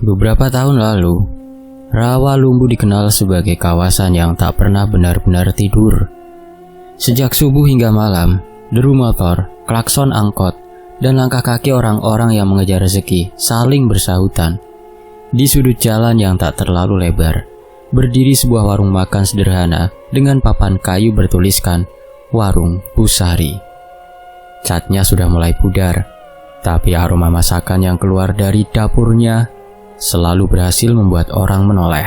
Beberapa tahun lalu, Rawalumbu dikenal sebagai kawasan yang tak pernah benar-benar tidur. Sejak subuh hingga malam, deru motor, klakson angkot, dan langkah kaki orang-orang yang mengejar rezeki saling bersahutan. Di sudut jalan yang tak terlalu lebar, berdiri sebuah warung makan sederhana dengan papan kayu bertuliskan Warung Busari. Catnya sudah mulai pudar, tapi aroma masakan yang keluar dari dapurnya selalu berhasil membuat orang menoleh.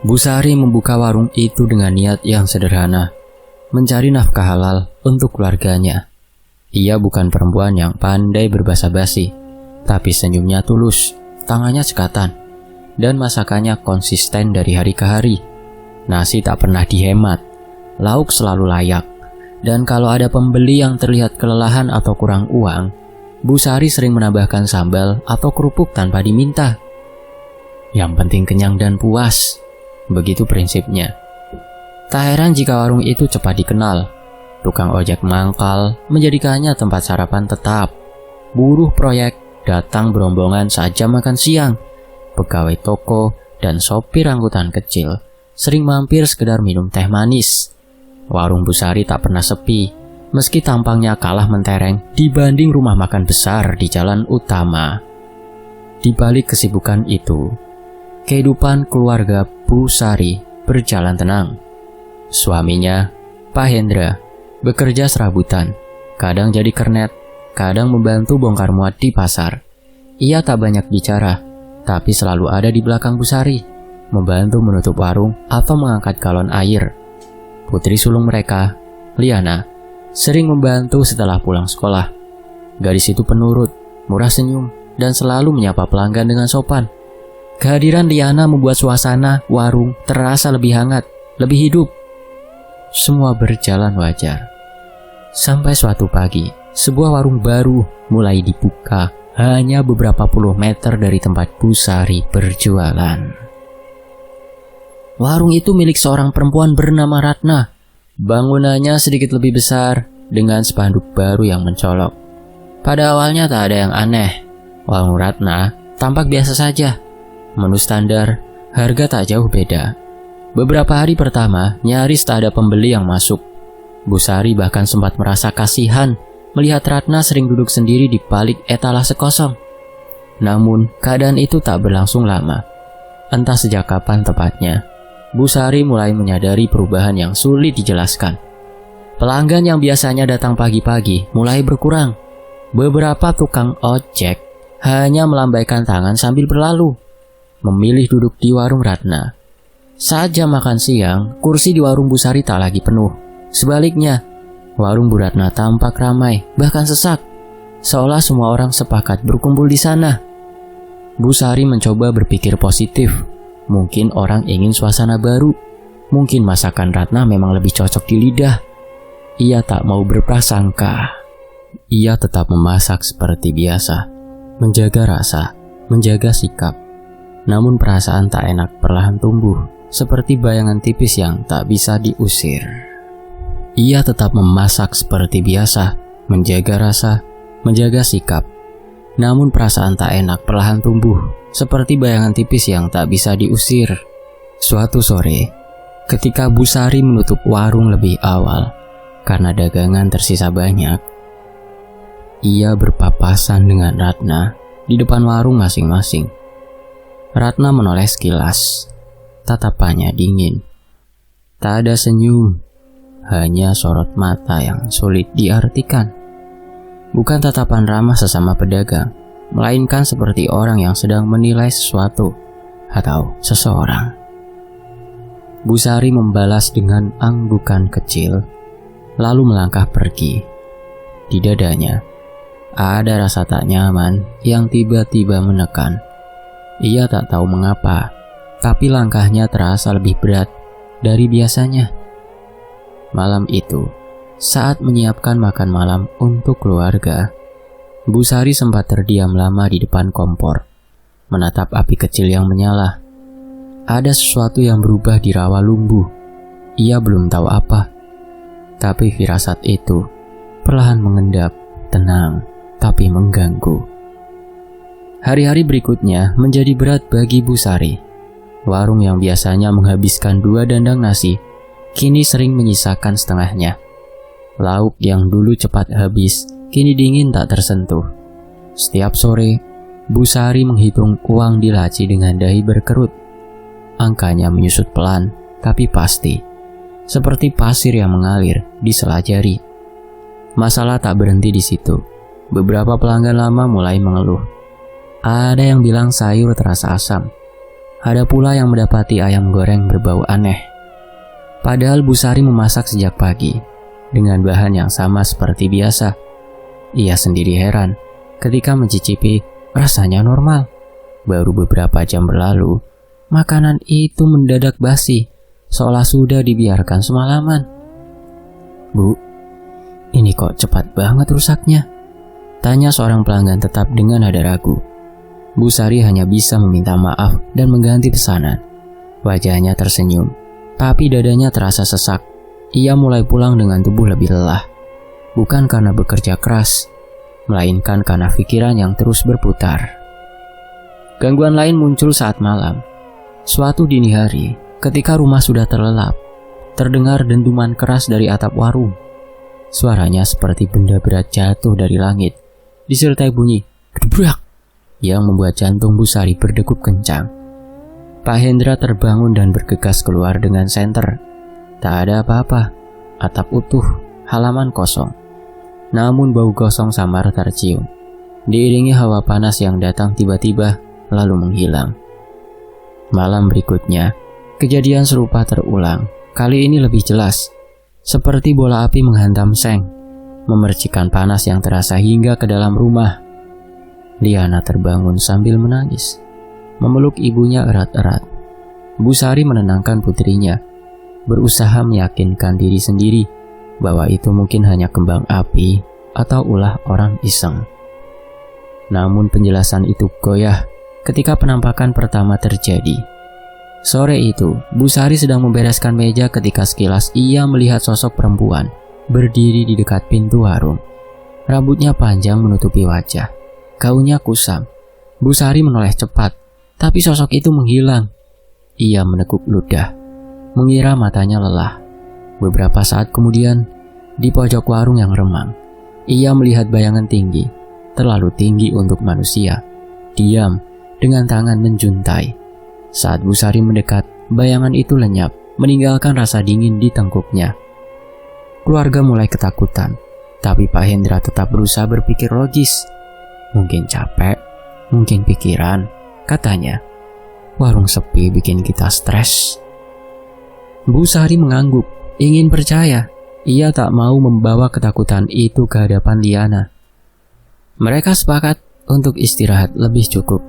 Busari membuka warung itu dengan niat yang sederhana, mencari nafkah halal untuk keluarganya. Ia bukan perempuan yang pandai berbasa basi, tapi senyumnya tulus, tangannya cekatan, dan masakannya konsisten dari hari ke hari. Nasi tak pernah dihemat, lauk selalu layak, dan kalau ada pembeli yang terlihat kelelahan atau kurang uang, Busari sering menambahkan sambal atau kerupuk tanpa diminta. Yang penting kenyang dan puas, begitu prinsipnya. Tak heran jika warung itu cepat dikenal. Tukang ojek mangkal menjadikannya tempat sarapan tetap. Buruh proyek datang berombongan saat jam makan siang. Pegawai toko dan sopir angkutan kecil sering mampir sekedar minum teh manis. Warung Busari tak pernah sepi, meski tampangnya kalah mentereng dibanding rumah makan besar di jalan utama. Di balik kesibukan itu, kehidupan keluarga Busari berjalan tenang. Suaminya, Pak Hendra, bekerja serabutan, kadang jadi kernet, kadang membantu bongkar muat di pasar. Ia tak banyak bicara, tapi selalu ada di belakang Busari, membantu menutup warung atau mengangkat galon air. Putri sulung mereka, Liana, sering membantu setelah pulang sekolah. Gadis itu penurut, murah senyum, dan selalu menyapa pelanggan dengan sopan. Kehadiran Liana membuat suasana warung terasa lebih hangat, lebih hidup. Semua berjalan wajar. Sampai suatu pagi, sebuah warung baru mulai dibuka hanya beberapa puluh meter dari tempat Busari berjualan. Warung itu milik seorang perempuan bernama Ratna. Bangunannya sedikit lebih besar dengan spanduk baru yang mencolok. Pada awalnya tak ada yang aneh. Warung Ratna tampak biasa saja. Menu standar, harga tak jauh beda. Beberapa hari pertama, nyaris tak ada pembeli yang masuk. Busari bahkan sempat merasa kasihan melihat Ratna sering duduk sendiri di balik etalase kosong. Namun, keadaan itu tak berlangsung lama. Entah sejak kapan tepatnya, Busari mulai menyadari perubahan yang sulit dijelaskan. Pelanggan yang biasanya datang pagi-pagi mulai berkurang. Beberapa tukang ojek hanya melambaikan tangan sambil berlalu, memilih duduk di warung Ratna. Saat jam makan siang, kursi di warung Busari tak lagi penuh. Sebaliknya, warung Bu Ratna tampak ramai, bahkan sesak, seolah semua orang sepakat berkumpul di sana. Busari mencoba berpikir positif. Mungkin orang ingin suasana baru. Mungkin masakan Ratna memang lebih cocok di lidah. Ia tak mau berprasangka. Ia tetap memasak seperti biasa, menjaga rasa, menjaga sikap. Namun perasaan tak enak perlahan tumbuh, seperti bayangan tipis yang tak bisa diusir. Ia tetap memasak seperti biasa, menjaga rasa, menjaga sikap. Namun perasaan tak enak perlahan tumbuh, seperti bayangan tipis yang tak bisa diusir. Suatu sore, ketika Busari menutup warung lebih awal, karena dagangan tersisa banyak, ia berpapasan dengan Ratna di depan warung masing-masing. Ratna menoleh sekilas. Tatapannya dingin. Tak ada senyum, hanya sorot mata yang sulit diartikan. Bukan tatapan ramah sesama pedagang, melainkan seperti orang yang sedang menilai sesuatu atau seseorang. Busari membalas dengan anggukan kecil, lalu melangkah pergi. Di dadanya, ada rasa tak nyaman yang tiba-tiba menekan. Ia tak tahu mengapa, tapi langkahnya terasa lebih berat dari biasanya. Malam itu, saat menyiapkan makan malam untuk keluarga, Busari sempat terdiam lama di depan kompor, menatap api kecil yang menyala. Ada sesuatu yang berubah di Rawalumbu. Ia belum tahu apa, tapi firasat itu perlahan mengendap, tenang, tapi mengganggu. Hari-hari berikutnya menjadi berat bagi Bu Sari. Warung yang biasanya menghabiskan 2 dandang nasi, kini sering menyisakan setengahnya. Lauk yang dulu cepat habis, kini dingin tak tersentuh. Setiap sore, Bu Sari menghitung uang di laci dengan dahi berkerut. Angkanya menyusut pelan, tapi pasti. Seperti pasir yang mengalir di sela jari. Masalah tak berhenti di situ. Beberapa pelanggan lama mulai mengeluh. Ada yang bilang sayur terasa asam. Ada pula yang mendapati ayam goreng berbau aneh. Padahal Bu Sari memasak sejak pagi, dengan bahan yang sama seperti biasa. Ia sendiri heran ketika mencicipi, rasanya normal. Baru beberapa jam berlalu, makanan itu mendadak basi, seolah sudah dibiarkan semalaman. "Bu, ini kok cepat banget rusaknya?" tanya seorang pelanggan tetap dengan nada ragu. Bu Sari hanya bisa meminta maaf dan mengganti pesanan. Wajahnya tersenyum, tapi dadanya terasa sesak. Ia mulai pulang dengan tubuh lebih lelah. Bukan karena bekerja keras, melainkan karena pikiran yang terus berputar. Gangguan lain muncul saat malam. Suatu dini hari, ketika rumah sudah terlelap, terdengar dentuman keras dari atap warung. Suaranya seperti benda berat jatuh dari langit, disertai bunyi gedebrak yang membuat jantung Bu Sari berdegup kencang. Pak Hendra terbangun dan bergegas keluar dengan senter. Tak ada apa-apa, atap utuh, halaman kosong. Namun bau gosong samar tercium, diiringi hawa panas yang datang tiba-tiba lalu menghilang. Malam berikutnya, kejadian serupa terulang. Kali ini lebih jelas, seperti bola api menghantam seng, memercikan panas yang terasa hingga ke dalam rumah. Liana terbangun sambil menangis, memeluk ibunya erat-erat. Bu Sari menenangkan putrinya, berusaha meyakinkan diri sendiri bahwa itu mungkin hanya kembang api atau ulah orang iseng. Namun penjelasan itu goyah ketika penampakan pertama terjadi. Sore itu, Bu Sari sedang membereskan meja ketika sekilas ia melihat sosok perempuan berdiri di dekat pintu warung. Rambutnya panjang menutupi wajah, gaunnya kusam. Bu Sari menoleh cepat, tapi sosok itu menghilang. Ia menekuk ludah, mengira matanya lelah. Beberapa saat kemudian, di pojok warung yang remang, ia melihat bayangan tinggi, terlalu tinggi untuk manusia, diam dengan tangan menjuntai. Saat Bu Sari mendekat, bayangan itu lenyap, meninggalkan rasa dingin di tengkuknya. Keluarga mulai ketakutan, tapi Pak Hendra tetap berusaha berpikir logis. Mungkin capek, mungkin pikiran, katanya. Warung sepi bikin kita stres. Bu Sari mengangguk, ingin percaya. Ia tak mau membawa ketakutan itu ke hadapan Liana. Mereka sepakat untuk istirahat lebih cukup,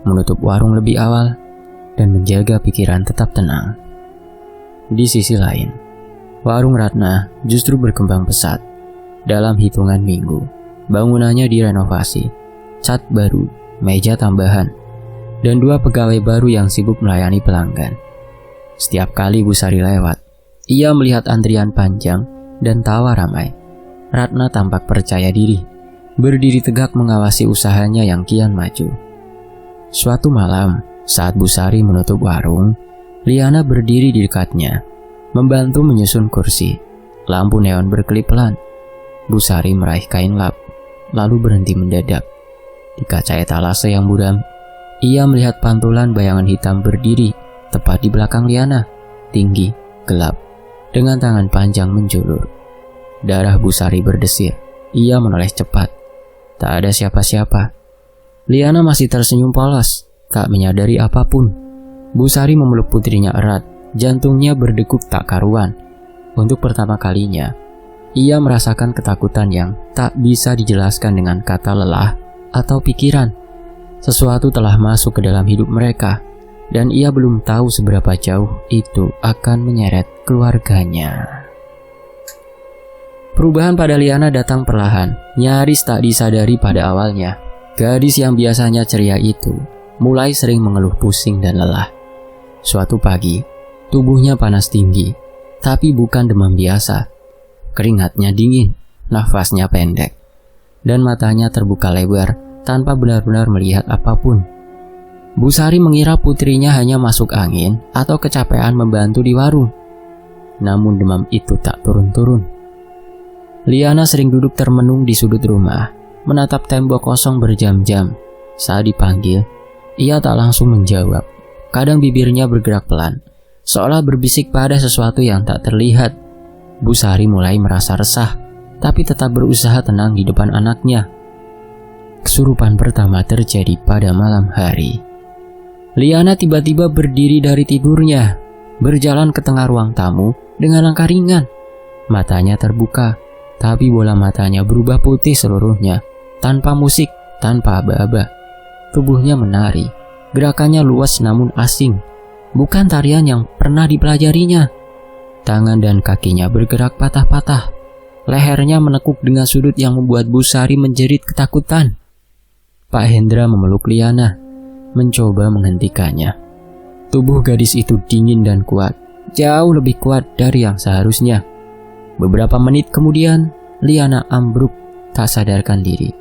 menutup warung lebih awal, dan menjaga pikiran tetap tenang. Di sisi lain, warung Ratna justru berkembang pesat. Dalam hitungan minggu, bangunannya direnovasi, cat baru, meja tambahan, dan 2 pegawai baru yang sibuk melayani pelanggan. Setiap kali Bu Sari lewat, ia melihat antrian panjang dan tawa ramai. Ratna tampak percaya diri, berdiri tegak mengawasi usahanya yang kian maju. Suatu malam, saat Bu Sari menutup warung, Liana berdiri di dekatnya, membantu menyusun kursi. Lampu neon berkelip pelan. Bu Sari meraih kain lap, lalu berhenti mendadak. Di kaca etalase yang buram, ia melihat pantulan bayangan hitam berdiri tepat di belakang Liana, tinggi, gelap, dengan tangan panjang menjulur. Darah Bu Sari berdesir. Ia menoleh cepat. Tak ada siapa-siapa. Liana masih tersenyum polos, tak menyadari apapun. Bu Sari memeluk putrinya erat, jantungnya berdegup tak karuan. Untuk pertama kalinya, ia merasakan ketakutan yang tak bisa dijelaskan dengan kata lelah atau pikiran. Sesuatu telah masuk ke dalam hidup mereka, dan ia belum tahu seberapa jauh itu akan menyeret keluarganya. Perubahan pada Liana datang perlahan, nyaris tak disadari pada awalnya. Gadis yang biasanya ceria itu mulai sering mengeluh pusing dan lelah. Suatu pagi, tubuhnya panas tinggi, tapi bukan demam biasa. Keringatnya dingin, nafasnya pendek, dan matanya terbuka lebar tanpa benar-benar melihat apapun. Bu Sari mengira putrinya hanya masuk angin atau kecapean membantu di warung. Namun demam itu tak turun-turun. Liana sering duduk termenung di sudut rumah, menatap tembok kosong berjam-jam. Saat dipanggil, ia tak langsung menjawab. Kadang bibirnya bergerak pelan, seolah berbisik pada sesuatu yang tak terlihat. Bu Sari mulai merasa resah, tapi tetap berusaha tenang di depan anaknya. Kesurupan pertama terjadi pada malam hari. Liana tiba-tiba berdiri dari tidurnya, berjalan ke tengah ruang tamu dengan langkah ringan. Matanya terbuka, tapi bola matanya berubah putih seluruhnya, tanpa musik, tanpa aba-aba. Tubuhnya menari, gerakannya luas namun asing, bukan tarian yang pernah dipelajarinya. Tangan dan kakinya bergerak patah-patah, lehernya menekuk dengan sudut yang membuat Bu Sari menjerit ketakutan. Pak Hendra memeluk Liana, mencoba menghentikannya. Tubuh gadis itu dingin dan kuat, jauh lebih kuat dari yang seharusnya. Beberapa menit kemudian, Liana ambruk tak sadarkan diri,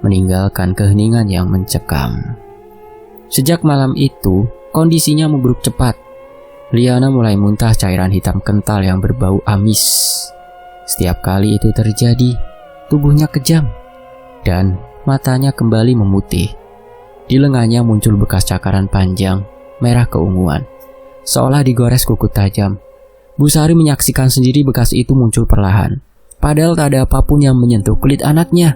meninggalkan keheningan yang mencekam. Sejak malam itu, kondisinya memburuk cepat. Liana mulai muntah cairan hitam kental yang berbau amis. Setiap kali itu terjadi, tubuhnya kejam, dan matanya kembali memutih. Di lengannya muncul bekas cakaran panjang, merah keunguan, seolah digores kuku tajam. Bu Sari menyaksikan sendiri bekas itu muncul perlahan, padahal tak ada apapun yang menyentuh kulit anaknya.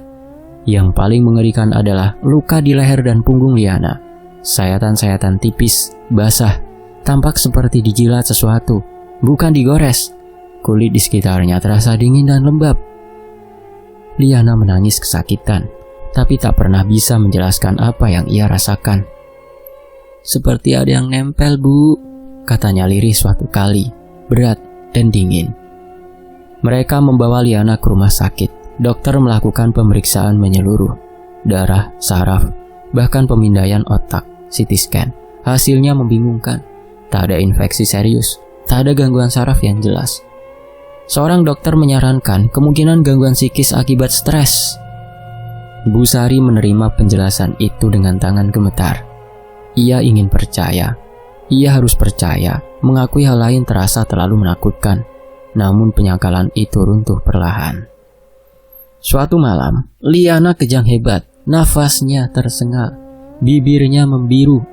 Yang paling mengerikan adalah luka di leher dan punggung Liana. Sayatan-sayatan tipis, basah, tampak seperti dijilat sesuatu, bukan digores. Kulit di sekitarnya terasa dingin dan lembab. Liana menangis kesakitan, tapi tak pernah bisa menjelaskan apa yang ia rasakan. "Seperti ada yang nempel, Bu," katanya lirih suatu kali, berat dan dingin. Mereka membawa Liana ke rumah sakit. Dokter melakukan pemeriksaan menyeluruh, darah, saraf, bahkan pemindaian otak, CT scan. Hasilnya membingungkan. Tak ada infeksi serius, tak ada gangguan saraf yang jelas. Seorang dokter menyarankan kemungkinan gangguan psikis akibat stres. Bu Sari menerima penjelasan itu dengan tangan gemetar. Ia ingin percaya. Ia harus percaya, mengakui hal lain terasa terlalu menakutkan. Namun penyangkalan itu runtuh perlahan. Suatu malam, Liana kejang hebat, nafasnya tersengal, bibirnya membiru.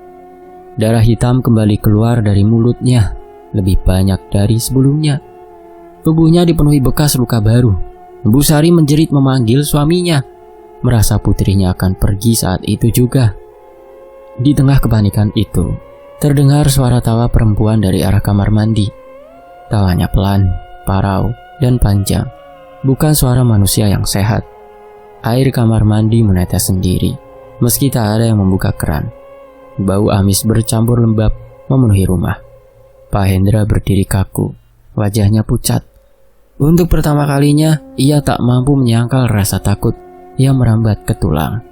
Darah hitam kembali keluar dari mulutnya, lebih banyak dari sebelumnya. Tubuhnya dipenuhi bekas luka baru. Bu Sari menjerit memanggil suaminya, merasa putrinya akan pergi saat itu juga. Di tengah kepanikan itu, terdengar suara tawa perempuan dari arah kamar mandi. Tawanya pelan, parau, dan panjang. Bukan suara manusia yang sehat. Air kamar mandi menetes sendiri, meski tak ada yang membuka keran. Bau amis bercampur lembab memenuhi rumah. Pak Hendra berdiri kaku, wajahnya pucat. Untuk pertama kalinya, ia tak mampu menyangkal rasa takut yang merambat ke tulang.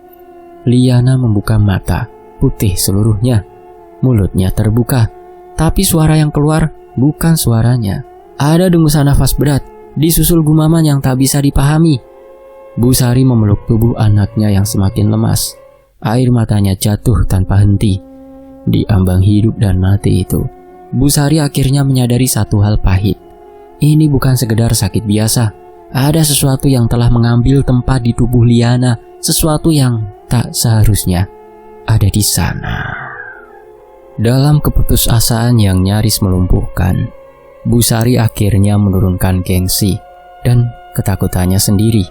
Liana membuka mata, putih seluruhnya. Mulutnya terbuka, tapi suara yang keluar bukan suaranya. Ada dengusan nafas berat, disusul gumaman yang tak bisa dipahami. Bu Sari memeluk tubuh anaknya yang semakin lemas. Air matanya jatuh tanpa henti. Di ambang hidup dan mati itu, Bu Sari akhirnya menyadari satu hal pahit. Ini bukan sekedar sakit biasa. Ada sesuatu yang telah mengambil tempat di tubuh Liana, sesuatu yang tak seharusnya ada di sana. Dalam keputusasaan yang nyaris melumpuhkan, Bu Sari akhirnya menurunkan gengsi dan ketakutannya sendiri.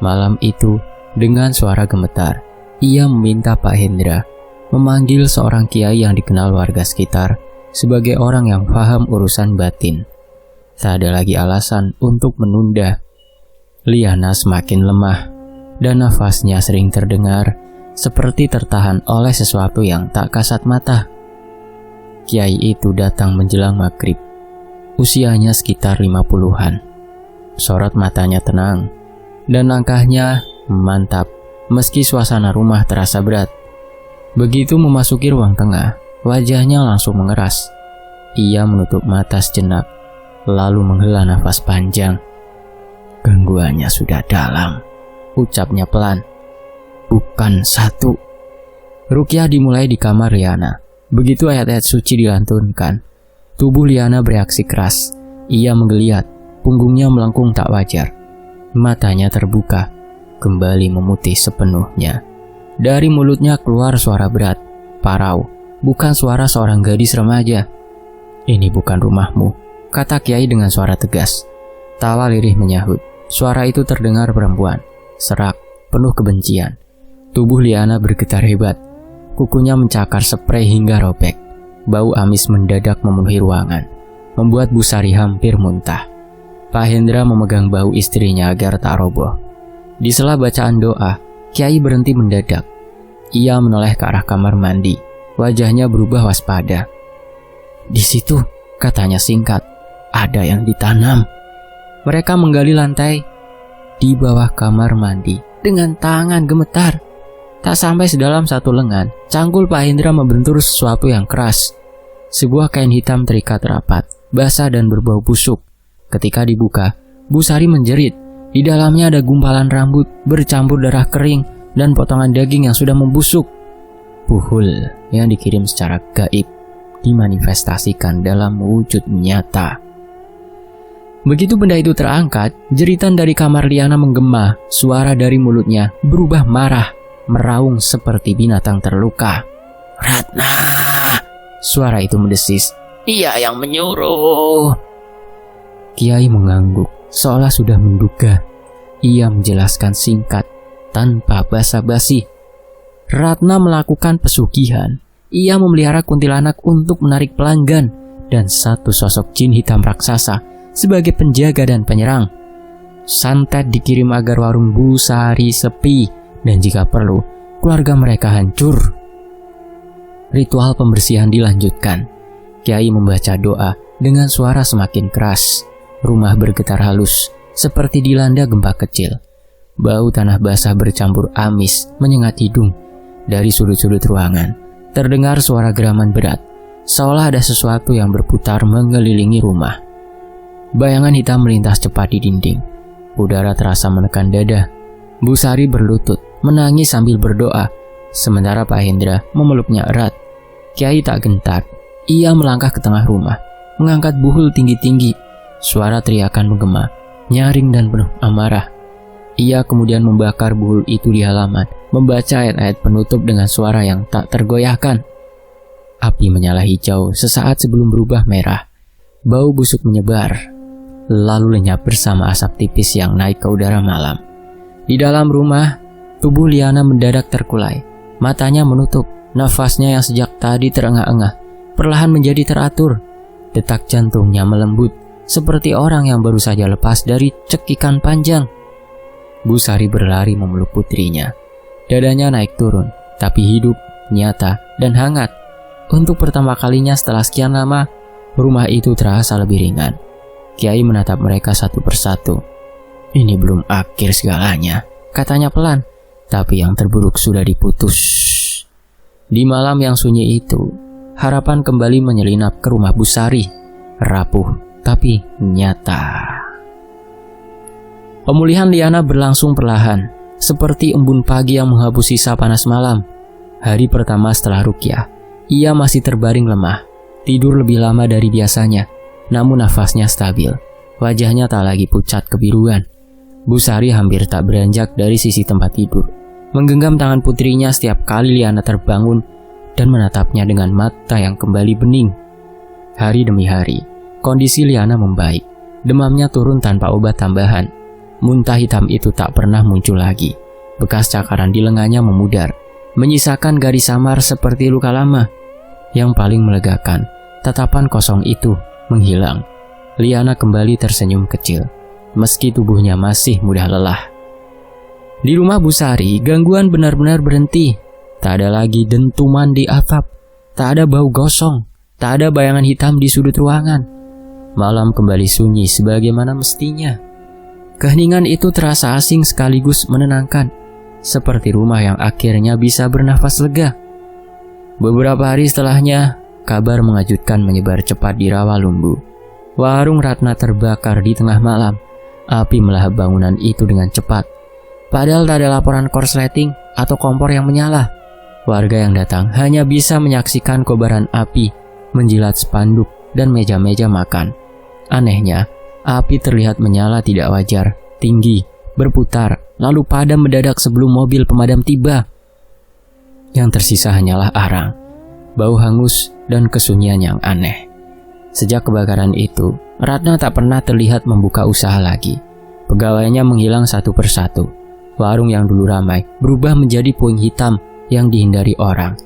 Malam itu, dengan suara gemetar, ia meminta Pak Hendra memanggil seorang kiai yang dikenal warga sekitar sebagai orang yang paham urusan batin. Tak ada lagi alasan untuk menunda. Liana semakin lemah, dan nafasnya sering terdengar seperti tertahan oleh sesuatu yang tak kasat mata. Kiai itu datang menjelang maghrib. Usianya sekitar 50-an. Sorot matanya tenang, dan langkahnya mantap, meski suasana rumah terasa berat. Begitu memasuki ruang tengah, wajahnya langsung mengeras. Ia menutup mata sejenak, lalu menghela nafas panjang. "Gangguannya sudah dalam," ucapnya pelan. bukan satu. Ruqyah dimulai di kamar Liana. Begitu ayat-ayat suci dilantunkan, tubuh Liana bereaksi keras. Ia menggeliat, punggungnya melengkung tak wajar. Matanya terbuka, kembali memutih sepenuhnya. Dari mulutnya keluar suara berat, parau, bukan suara seorang gadis remaja. "Ini bukan rumahmu," kata Kiai dengan suara tegas. Tawa lirih menyahut. Suara itu terdengar perempuan, serak, penuh kebencian. Tubuh Liana bergetar hebat. Kukunya mencakar sprei hingga robek. Bau amis mendadak memenuhi ruangan, membuat Bu Sari hampir muntah. Pak Hendra memegang bahu istrinya agar tak roboh. Di sela bacaan doa, Kiai berhenti mendadak. Ia menoleh ke arah kamar mandi. Wajahnya berubah waspada. "Di situ," katanya singkat, "ada yang ditanam." Mereka menggali lantai di bawah kamar mandi dengan tangan gemetar. Tak sampai sedalam satu lengan, cangkul Pak Hendra membentur sesuatu yang keras. Sebuah kain hitam terikat rapat, basah dan berbau busuk. Ketika dibuka, Bu Sari menjerit. Di dalamnya ada gumpalan rambut bercampur darah kering dan potongan daging yang sudah membusuk. Buhul yang dikirim secara gaib dimanifestasikan dalam wujud nyata. Begitu benda itu terangkat, jeritan dari kamar Liana menggema. Suara dari mulutnya berubah marah, meraung seperti binatang terluka. "Ratna!" Suara itu mendesis. "Dia yang menyuruh." Kiai mengangguk, seolah sudah menduga. Ia menjelaskan singkat, tanpa basa-basi. Ratna melakukan pesugihan. Ia memelihara kuntilanak untuk menarik pelanggan, dan satu sosok jin hitam raksasa sebagai penjaga dan penyerang. Santet dikirim agar warung Bu Sari sepi, dan jika perlu, keluarga mereka hancur. Ritual pembersihan dilanjutkan. Kiai membaca doa dengan suara semakin keras. Rumah bergetar halus, seperti dilanda gempa kecil. Bau tanah basah bercampur amis menyengat hidung. Dari sudut-sudut ruangan, terdengar suara geraman berat, seolah ada sesuatu yang berputar mengelilingi rumah. Bayangan hitam melintas cepat di dinding. Udara terasa menekan dada. Bu Sari berlutut, menangis sambil berdoa, sementara Pak Hendra memeluknya erat. Kiai tak gentar. Ia melangkah ke tengah rumah, mengangkat buhul tinggi-tinggi. Suara teriakan menggema, nyaring dan penuh amarah. Ia kemudian membakar buhul itu di halaman, membaca ayat-ayat penutup dengan suara yang tak tergoyahkan. Api menyala hijau sesaat sebelum berubah merah. Bau busuk menyebar, lalu lenyap bersama asap tipis yang naik ke udara malam. Di dalam rumah, tubuh Liana mendadak terkulai. Matanya menutup, nafasnya yang sejak tadi terengah-engah perlahan menjadi teratur. Detak jantungnya melembut, seperti orang yang baru saja lepas dari cekikan panjang. Bu Sari berlari memeluk putrinya. Dadanya naik turun, tapi hidup, nyata, dan hangat. Untuk pertama kalinya setelah sekian lama, rumah itu terasa lebih ringan. Kiai menatap mereka satu persatu. "Ini belum akhir segalanya," katanya pelan, "tapi yang terburuk sudah diputus." Di malam yang sunyi itu, harapan kembali menyelinap ke rumah Bu Sari. Rapuh tapi nyata. Pemulihan Liana berlangsung perlahan, seperti embun pagi yang menghapus sisa panas malam. Hari pertama setelah ruqyah, ia masih terbaring lemah, tidur lebih lama dari biasanya, namun nafasnya stabil. Wajahnya tak lagi pucat kebiruan. Bu Sari hampir tak beranjak dari sisi tempat tidur, menggenggam tangan putrinya setiap kali Liana terbangun dan menatapnya dengan mata yang kembali bening. Hari demi hari, kondisi Liana membaik. Demamnya turun tanpa obat tambahan. Muntah hitam itu tak pernah muncul lagi. Bekas cakaran di lengannya memudar, menyisakan garis samar seperti luka lama. Yang paling melegakan, tatapan kosong itu menghilang. Liana kembali tersenyum kecil, meski tubuhnya masih mudah lelah. Di rumah Bu Sari, gangguan benar-benar berhenti. Tak ada lagi dentuman di atap, tak ada bau gosong, tak ada bayangan hitam di sudut ruangan. Malam kembali sunyi sebagaimana mestinya. Keheningan itu terasa asing sekaligus menenangkan, seperti rumah yang akhirnya bisa bernafas lega. Beberapa hari setelahnya, kabar mengejutkan menyebar cepat di Rawalumbu. Warung Ratna terbakar di tengah malam. Api melahap bangunan itu dengan cepat. Padahal tak ada laporan korsleting atau kompor yang menyala. Warga yang datang hanya bisa menyaksikan kobaran api menjilat spanduk dan meja-meja makan. Anehnya, api terlihat menyala tidak wajar, tinggi, berputar, lalu padam mendadak sebelum mobil pemadam tiba. Yang tersisa hanyalah arang, bau hangus, dan kesunyian yang aneh. Sejak kebakaran itu, Ratna tak pernah terlihat membuka usaha lagi. Pegawainya menghilang satu persatu. Warung yang dulu ramai berubah menjadi puing hitam yang dihindari orang.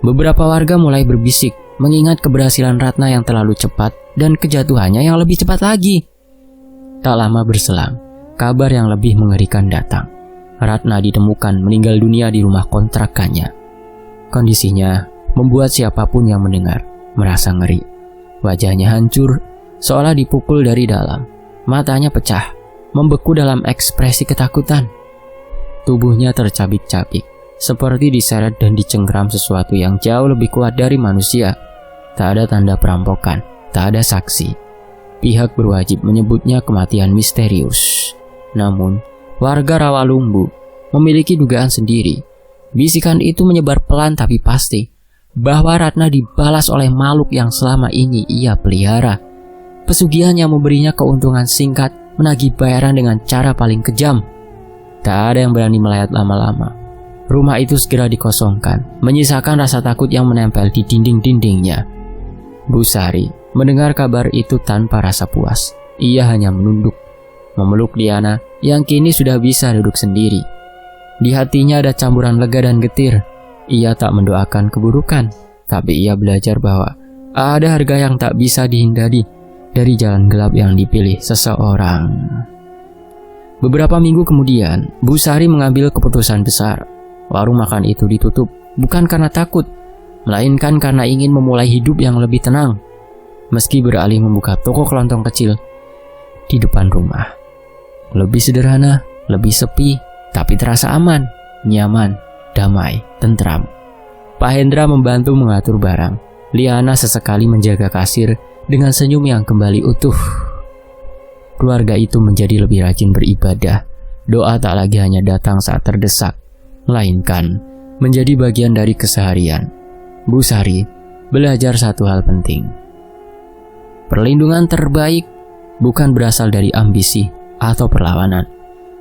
Beberapa warga mulai berbisik mengingat keberhasilan Ratna yang terlalu cepat dan kejatuhannya yang lebih cepat lagi. Tak lama berselang, kabar yang lebih mengerikan datang. Ratna ditemukan meninggal dunia di rumah kontrakannya. Kondisinya membuat siapapun yang mendengar merasa ngeri. Wajahnya hancur, seolah dipukul dari dalam. Matanya pecah, membeku dalam ekspresi ketakutan. Tubuhnya tercabik-cabik, seperti diseret dan dicengkeram sesuatu yang jauh lebih kuat dari manusia. Tak ada tanda perampokan, tak ada saksi. Pihak berwajib menyebutnya kematian misterius. Namun, warga Rawalumbu memiliki dugaan sendiri. Bisikan itu menyebar pelan tapi pasti, bahwa Ratna dibalas oleh makhluk yang selama ini ia pelihara. Pesugihan yang memberinya keuntungan singkat menagih bayaran dengan cara paling kejam. Tak ada yang berani melayat lama-lama. Rumah itu segera dikosongkan, menyisakan rasa takut yang menempel di dinding-dindingnya. Bu Sari mendengar kabar itu tanpa rasa puas. Ia hanya menunduk, memeluk Liana yang kini sudah bisa duduk sendiri. Di hatinya ada campuran lega dan getir. Ia tak mendoakan keburukan, tapi ia belajar bahwa ada harga yang tak bisa dihindari dari jalan gelap yang dipilih seseorang. Beberapa minggu kemudian, Bu Sari mengambil keputusan besar. Warung makan itu ditutup bukan karena takut, melainkan karena ingin memulai hidup yang lebih tenang. Meski beralih membuka toko kelontong kecil di depan rumah. Lebih sederhana, lebih sepi, tapi terasa aman, nyaman, damai, tentram. Pak Hendra membantu mengatur barang. Liana sesekali menjaga kasir dengan senyum yang kembali utuh. Keluarga itu menjadi lebih rajin beribadah. Doa tak lagi hanya datang saat terdesak, melainkan menjadi bagian dari keseharian. Bu Sari belajar satu hal penting. Perlindungan terbaik bukan berasal dari ambisi atau perlawanan,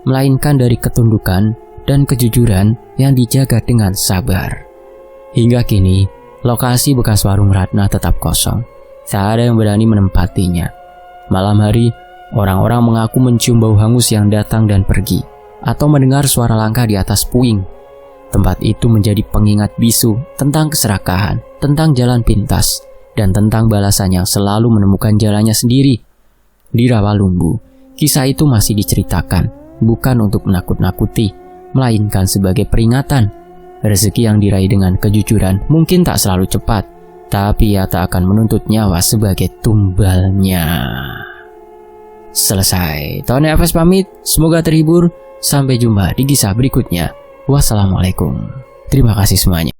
melainkan dari ketundukan dan kejujuran yang dijaga dengan sabar. Hingga kini, lokasi bekas warung Ratna tetap kosong. Tak ada yang berani menempatinya. Malam hari, orang-orang mengaku mencium bau hangus yang datang dan pergi, atau mendengar suara langkah di atas puing. Tempat itu menjadi pengingat bisu tentang keserakahan, tentang jalan pintas, dan tentang balasan yang selalu menemukan jalannya sendiri. Di Rawalumbu, kisah itu masih diceritakan, bukan untuk menakut-nakuti, melainkan sebagai peringatan. Rezeki yang diraih dengan kejujuran mungkin tak selalu cepat, tapi ia tak akan menuntut nyawa sebagai tumbalnya. Selesai. Tony FS pamit, semoga terhibur. Sampai jumpa di kisah berikutnya. Wassalamualaikum. Terima kasih semuanya.